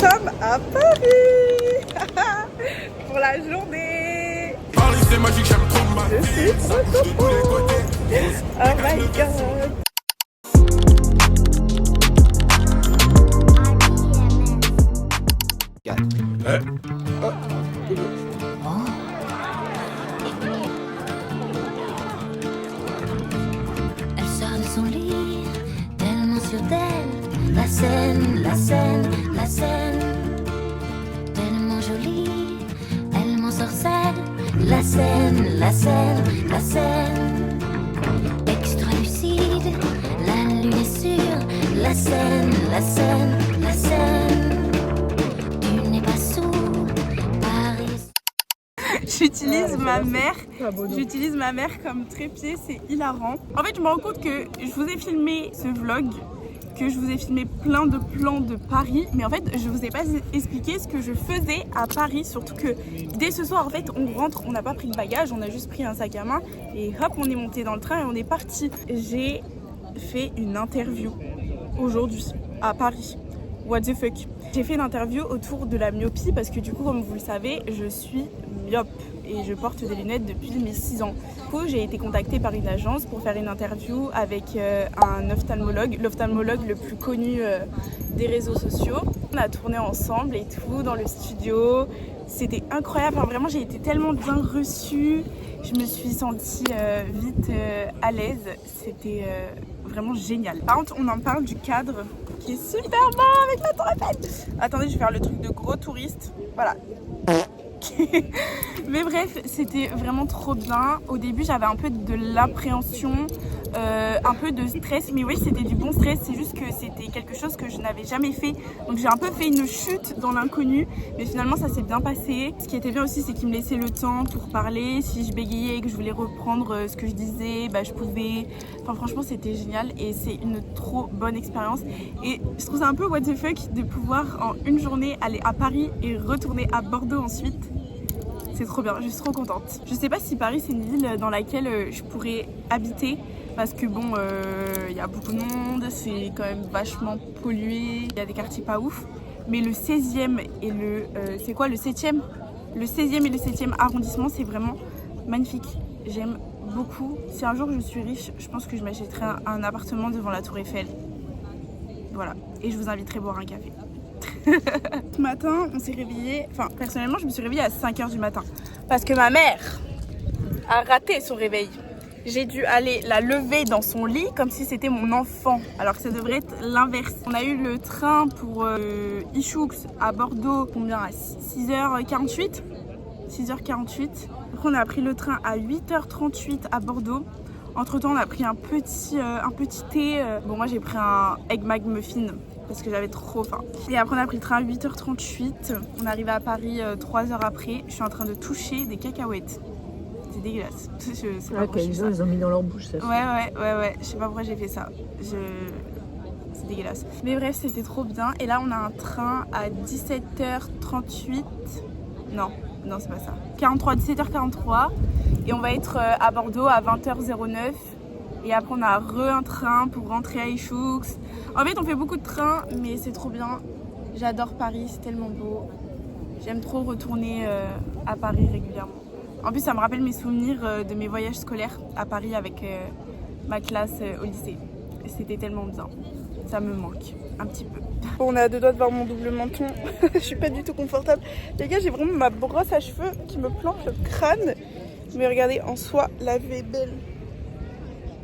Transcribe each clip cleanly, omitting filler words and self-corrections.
sommes à Paris pour la journée. Paris c'est magique, j'aime trop ma Je suis trop oh my god. Elle sort de son lit, tellement sûre d'elle. La scène, la scène, la scène. Tellement jolie, elle m'ensorcelle. La scène, la scène, la scène. Extra lucide, la lune est sûre. La scène, la scène, la scène. Tu n'es pas sous Paris. J'utilise ma mère comme trépied, c'est hilarant. En fait, je me rends compte que je vous ai filmé ce vlog, que je vous ai filmé plein de plans de Paris, mais en fait, je vous ai pas expliqué ce que je faisais à Paris, surtout que dès ce soir, en fait, on rentre, on n'a pas pris de bagages, on a juste pris un sac à main et hop, on est monté dans le train et on est parti. J'ai fait une interview aujourd'hui à Paris. What the fuck. J'ai fait une interview autour de la myopie parce que du coup, comme vous le savez, je suis myope et je porte des lunettes depuis mes 6 ans. Du coup, j'ai été contactée par une agence pour faire une interview avec un ophtalmologue, l'ophtalmologue le plus connu des réseaux sociaux. On a tourné ensemble et tout dans le studio. C'était incroyable, enfin, vraiment j'ai été tellement bien reçue. Je me suis sentie vite à l'aise. C'était vraiment génial. Par contre, on en parle du cadre qui est super beau avec la tour Eiffel. Attendez, je vais faire le truc de gros touriste. Voilà. Mais bref, c'était vraiment trop bien. Au début, j'avais un peu de l'appréhension, un peu de stress. Mais oui, c'était du bon stress. C'est juste que c'était quelque chose que je n'avais jamais fait. Donc j'ai un peu fait une chute dans l'inconnu. Mais finalement, ça s'est bien passé. Ce qui était bien aussi, c'est qu'il me laissait le temps pour parler. Si je bégayais et que je voulais reprendre ce que je disais, bah, je pouvais. Enfin, franchement, c'était génial. Et c'est une trop bonne expérience. Et je trouve ça un peu what the fuck de pouvoir en une journée aller à Paris et retourner à Bordeaux ensuite. C'est trop bien, je suis trop contente. Je sais pas si Paris c'est une ville dans laquelle je pourrais habiter parce que bon, y a beaucoup de monde, c'est quand même vachement pollué, il y a des quartiers pas ouf. Mais le 16e et le... c'est quoi le 7e? Le 16e et le 7e arrondissement, c'est vraiment magnifique. J'aime beaucoup. Si un jour je suis riche, je pense que je m'achèterai un appartement devant la tour Eiffel. Voilà, et je vous inviterai à boire un café. Ce matin, on s'est réveillé. Enfin, personnellement, je me suis réveillée à 5h du matin parce que ma mère a raté son réveil. J'ai dû aller la lever dans son lit comme si c'était mon enfant, alors que ça devrait être l'inverse. On a eu le train pour Ichoux à Bordeaux, combien, à 6h48 6h48. Après, on a pris le train à 8h38 à Bordeaux. Entre temps, on a pris un petit thé. Bon, moi, j'ai pris un Egg McMuffin parce que j'avais trop faim. Et après, on a pris le train à 8h38. On est arrivé à Paris 3 heures après. Je suis en train de toucher des cacahuètes. C'est dégueulasse. Je sais pas pourquoi ils ont mis dans leur bouche, ça. Ouais. Je sais pas pourquoi j'ai fait ça. C'est dégueulasse. Mais bref, c'était trop bien. Et là, on a un train à 17h38. Non, c'est pas ça. 17h43. Et on va être à Bordeaux à 20h09. Et après, on a un train pour rentrer à Ichoux. En fait, on fait beaucoup de trains, mais c'est trop bien. J'adore Paris, c'est tellement beau. J'aime trop retourner à Paris régulièrement. En plus, ça me rappelle mes souvenirs de mes voyages scolaires à Paris avec ma classe au lycée. C'était tellement bien. Ça me manque un petit peu. Bon, on est à 2 doigts de voir mon double menton. Je suis pas du tout confortable. Les gars, j'ai vraiment ma brosse à cheveux qui me plante le crâne. Mais regardez, en soi, la vue est belle.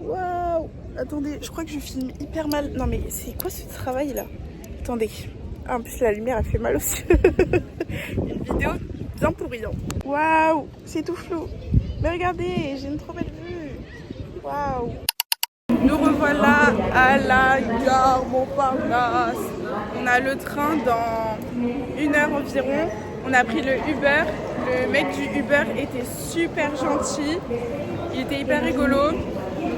Waouh! Attendez, je crois que je filme hyper mal. Non mais c'est quoi ce travail là? Attendez. Ah, en plus la lumière a fait mal aux yeux. Une vidéo bien pourriante. Waouh! C'est tout flou. Mais regardez, j'ai une trop belle vue. Waouh! Nous revoilà à la gare Montparnasse. On a le train dans 1 heure environ. On a pris le Uber. Le mec du Uber était super gentil. Il était hyper rigolo.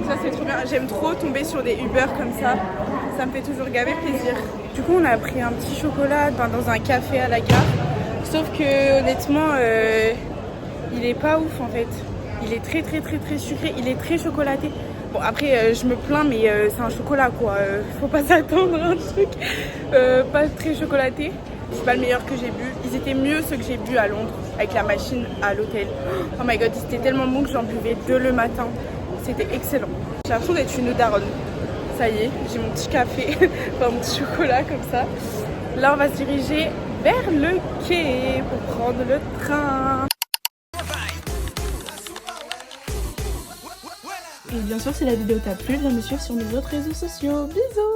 Ça c'est trop bien. J'aime trop tomber sur des Uber comme ça. Ça me fait toujours gaver plaisir. Du coup on a pris un petit chocolat dans un café à la gare. Sauf que honnêtement il est pas ouf en fait. Il est très sucré. Il est très chocolaté. Bon après je me plains mais c'est un chocolat quoi. Faut pas s'attendre à un truc pas très chocolaté. C'est pas le meilleur que j'ai bu. Ils étaient mieux ceux que j'ai bu à Londres avec la machine à l'hôtel. Oh my god, c'était tellement bon que j'en buvais 2 le matin. C'était excellent. J'ai l'impression d'être une daronne. Ça y est, j'ai mon petit café, enfin mon petit chocolat comme ça. Là, on va se diriger vers le quai pour prendre le train. Et bien sûr, si la vidéo t'a plu, viens me suivre sur mes autres réseaux sociaux. Bisous!